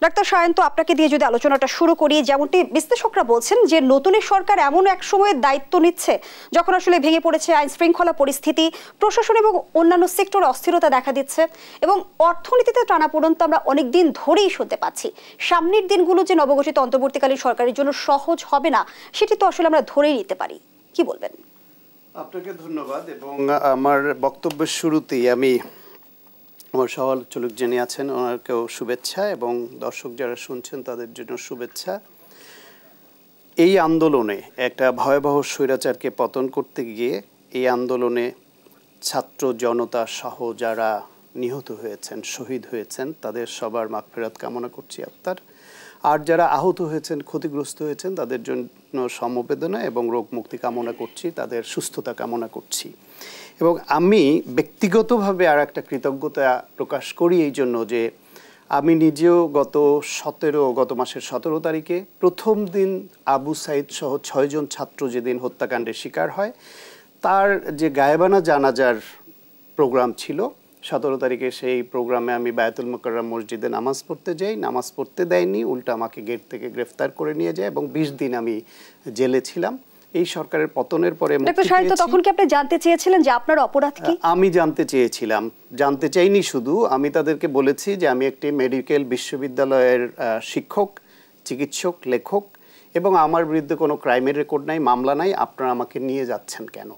Doctor Sayanta, আপনাকে দিয়ে যদি আলোচনাটা শুরু করি, যেমনটি বিশ্লেষকরা বলছেন যে নতুন সরকার এমন এক সময়ে দায়িত্ব নিচ্ছে যখন আসলে ভেঙে পড়েছে আইন শৃঙ্খলা পরিস্থিতি, প্রশাসন এবং অন্যান্য সেক্টরে অস্থিরতা দেখা দিচ্ছে এবং অর্থনীতিতে টানাপোড়েন তো আমরা অনেকদিন ধরেই শুনতে পাচ্ছি। সামনের দিনগুলো যে নবগঠিত অন্তর্বর্তীকালীন সরকারের জন্য সহজ হবে না সেটি তো আসলে আমরা ধরেই নিতে পারি, কি বলবেন? আপনাকে ধন্যবাদ। এবং আমার বক্তব্যের শুরুতেই আমি আমার সহ-আলোচক যিনি আছেন ওনাকেও শুভেচ্ছা এবং দর্শক যারা শুনছেন তাদের জন্য শুভেচ্ছা। এই আন্দোলনে একটা ভয়াবহ স্বৈরাচারকে পতন করতে গিয়ে এই আন্দোলনে ছাত্র জনতা সহ যারা নিহত হয়েছেন, শহীদ হয়েছেন, তাদের সবার মাগফিরাত কামনা করছি আত্মার। আর যারা আহত হয়েছেন, ক্ষতিগ্রস্ত হয়েছেন, তাদের জন্য সমবেদনা এবং রোগ মুক্তি কামনা করছি, তাদের সুস্থতা কামনা করছি। এবং আমি ব্যক্তিগতভাবে আর একটা কৃতজ্ঞতা প্রকাশ করি এই জন্য যে আমি নিজেও গত মাসের 17 তারিখে প্রথম দিন আবু সাইদ সহ 6 জন ছাত্র যেদিন হত্যাকাণ্ডের শিকার হয় তার যে গায়েবানা জানাজার প্রোগ্রাম ছিল 17 তারিখে, সেই প্রোগ্রামে আমি বায়তুল মুকাররম মসজিদে নামাজ পড়তে যাই। নামাজ পড়তে দেয়নি, উল্টা আমাকে গেট থেকে গ্রেফতার করে নিয়ে যায় এবং 20 দিন আমি জেলে ছিলাম। এই সরকারের পতনের পরে তখন কি আপনি জানতে চেয়েছিলেন যে আপনার অপরাধ কি? আমি জানতে চেয়েছিলাম, জানতে চাইনি শুধু, আমি তাদেরকে বলেছি যে আমি একটি মেডিকেল বিশ্ববিদ্যালয়ের শিক্ষক, চিকিৎসক, লেখক এবং আমার বিরুদ্ধে কোনো ক্রাইমের রেকর্ড নাই, মামলা নাই, আপনারা আমাকে নিয়ে যাচ্ছেন কেন?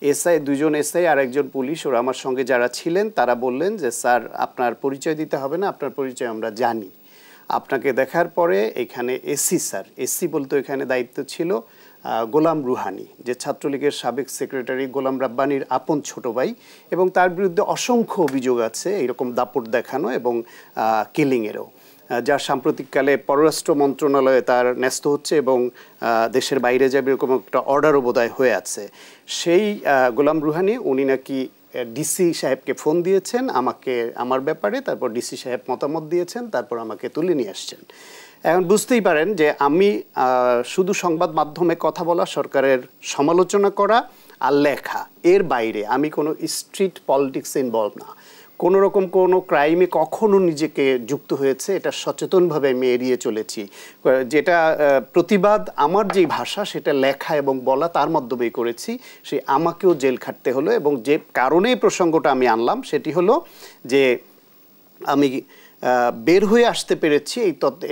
এসআই, 2 জন এসআই আর 1 জন পুলিশ, ওরা আমার সঙ্গে যারা ছিলেন তারা বললেন যে স্যার আপনার পরিচয় দিতে হবে না, আপনার পরিচয় আমরা জানি। আপনাকে দেখার পরে এখানে এসি স্যার, এসি বলতে এখানে দায়িত্ব ছিল গোলাম রুহানি, যে ছাত্রলীগের সাবেক সেক্রেটারি গোলাম রাব্বানির আপন ছোট ভাই, এবং তার বিরুদ্ধে অসংখ্য অভিযোগ আছে এইরকম দাপট দেখানো এবং কিলিংয়েরও, যা সাম্প্রতিককালে পররাষ্ট্র মন্ত্রণালয়ে তার ন্যস্ত হচ্ছে এবং দেশের বাইরে যাবে এরকম একটা অর্ডারও বোধহয় হয়ে আছে। সেই গোলাম রুহানি উনি নাকি ডিসি সাহেবকে ফোন দিয়েছেন আমার ব্যাপারে, তারপর ডিসি সাহেব মতামত দিয়েছেন, তারপর আমাকে তুলে নিয়ে আসছেন। এখন বুঝতেই পারেন যে আমি শুধু সংবাদ মাধ্যমে কথা বলা, সরকারের সমালোচনা করা আর লেখা, এর বাইরে আমি কোনো স্ট্রিট পলিটিক্সে ইনভলভ না। কোনো রকম কোনো ক্রাইমে কখনো নিজেকে যুক্ত হয়েছে এটা সচেতনভাবে আমি এড়িয়ে চলেছি। যেটা প্রতিবাদ, আমার যেই ভাষা সেটা লেখা এবং বলা, তার মাধ্যমেই করেছি। আমাকেও জেল খাটতে হলো এবং যে কারণে প্রসঙ্গটা আমি আনলাম সেটি হলো যে আমি বের হয়ে আসতে পেরেছি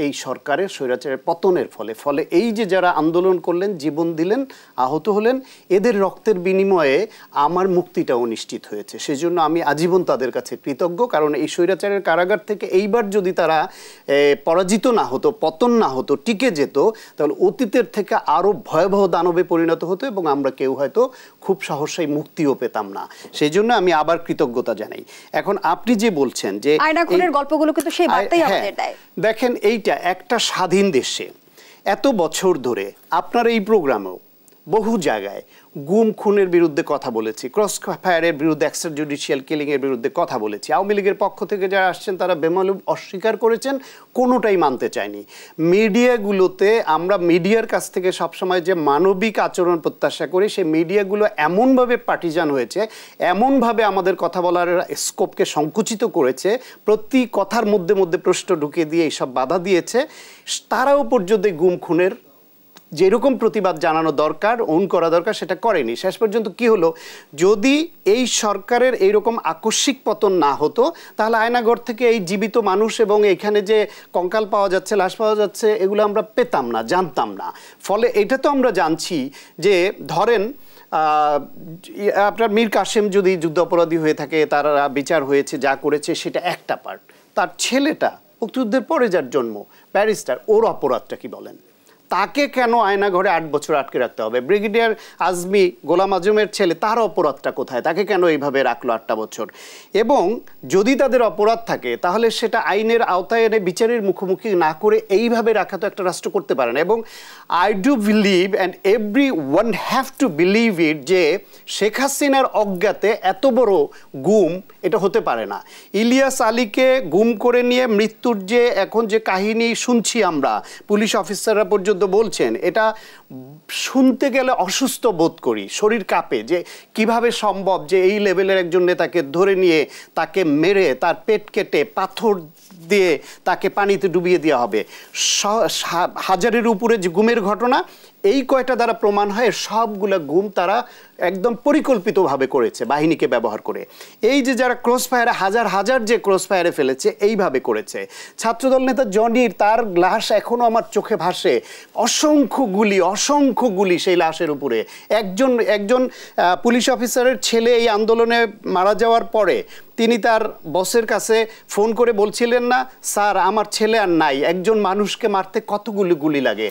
এই সরকারের স্বৈরাচারের পতনের ফলে এই যে যারা আন্দোলন করলেন, জীবন দিলেন, আহত হলেন, এদের রক্তের বিনিময়ে আমার মুক্তিটাও নিশ্চিত হয়েছে। সেজন্য আমি আজীবন তাদের কাছে কৃতজ্ঞ। কারণ এই স্বৈরাচারের কারাগার থেকে এইবার যদি তারা পরাজিত না হতো, পতন না হতো, টিকে যেত, তাহলে অতীতের থেকে আরও ভয়াবহ দানবে পরিণত হতো এবং আমরা কেউ হয়তো খুব সহসাই মুক্তিও পেতাম না। সেই জন্য আমি আবার কৃতজ্ঞতা জানাই। এখন আপনি যে বলছেন যে আয়নাঘরের গল্পগুলো কিন্তু সেই বার্তাই আমাদের দেয়। দেখেন, এইটা একটা স্বাধীন দেশে এত বছর ধরে আপনার এই প্রোগ্রামেও বহু জায়গায় গুম খুনের বিরুদ্ধে কথা বলেছি, ক্রস ফায়ারের বিরুদ্ধে, এক্সট্রা জুডিশিয়াল কিলিংয়ের বিরুদ্ধে কথা বলেছি। আওয়ামী লীগের পক্ষ থেকে যারা আসছেন তারা বেমালুম অস্বীকার করেছেন, কোনোটাই মানতে চায়নি। মিডিয়াগুলোতে আমরা মিডিয়ার কাছ থেকে সবসময় যে মানবিক আচরণ প্রত্যাশা করি, সেই মিডিয়াগুলো এমনভাবে পার্টিজান হয়েছে, এমনভাবে আমাদের কথা বলার স্কোপকে সংকুচিত করেছে, প্রতি কথার মধ্যে মধ্যে প্রশ্ন ঢুকিয়ে দিয়ে এইসব বাধা দিয়েছে। তারাও পর্যন্ত গুম খুনের যেরকম প্রতিবাদ জানানো দরকার, ওন করা দরকার, সেটা করেনি। শেষ পর্যন্ত কি হলো, যদি এই সরকারের এইরকম আকস্মিক পতন না হতো তাহলে আয়নাঘর থেকে এই জীবিত মানুষ এবং এখানে যে কঙ্কাল পাওয়া যাচ্ছে, লাশ পাওয়া যাচ্ছে, এগুলো আমরা পেতাম না, জানতাম না। ফলে এটা তো আমরা জানছি যে ধরেন আপনার মীর কাসেম যদি যুদ্ধাপরাধী হয়ে থাকে, তার বিচার হয়েছে, যা করেছে সেটা একটা পার্ট। তার ছেলেটা মুক্তিযুদ্ধের পরে যার জন্ম, ব্যারিস্টার, ওর অপরাধটা কি বলেন? তাকে কেন আয়নাঘরে 8 বছর আটকে রাখতে হবে? ব্রিগেডিয়ার আজমি, গোলাম আজমের ছেলে, তার অপরাধটা কোথায়? তাকে কেন এইভাবে রাখলো 8টা বছর? এবং যদি তাদের অপরাধ থাকে তাহলে সেটা আইনের আওতায় এনে বিচারের মুখোমুখি না করে এইভাবে রাখা তো একটা রাষ্ট্র করতে পারে না। এবং I do believe and every one have to believe it যে শেখ হাসিনার অজ্ঞাতে এত বড় গুম এটা হতে পারে না। ইলিয়াস আলীকে গুম করে নিয়ে মৃত্যুর যে এখন যে কাহিনী শুনছি আমরা, পুলিশ অফিসাররা পর্যন্ত বলছেন, এটা শুনতে গেলে অসুস্থ বোধ করি, শরীর কাঁপে যে কিভাবে সম্ভব যে এই লেভেলের একজন নেতাকে ধরে নিয়ে তাকে মেরে তার পেট কেটে পাথর দিয়ে তাকে পানিতে ডুবিয়ে দেওয়া হবে। হাজারের উপরে যে গুমের ঘটনা, এই কয়টা দ্বারা প্রমাণ হয় সবগুলা গুম তারা একদম পরিকল্পিতভাবে করেছে বাহিনীকে ব্যবহার করে। এই যে যারা ক্রস ফায়ারে হাজার হাজার যে ক্রস ফায়ারে ফেলেছে এইভাবে করেছে। ছাত্রদল নেতা জনির তার লাশ এখনো আমার চোখে ভাসে, অসংখ্য গুলি সেই লাশের উপরে। একজন পুলিশ অফিসারের ছেলে এই আন্দোলনে মারা যাওয়ার পরে তিনি তার বসের কাছে ফোন করে বলছিলেন না, স্যার আমার ছেলে আর নাই, একজন মানুষকে মারতে কতগুলি গুলি লাগে।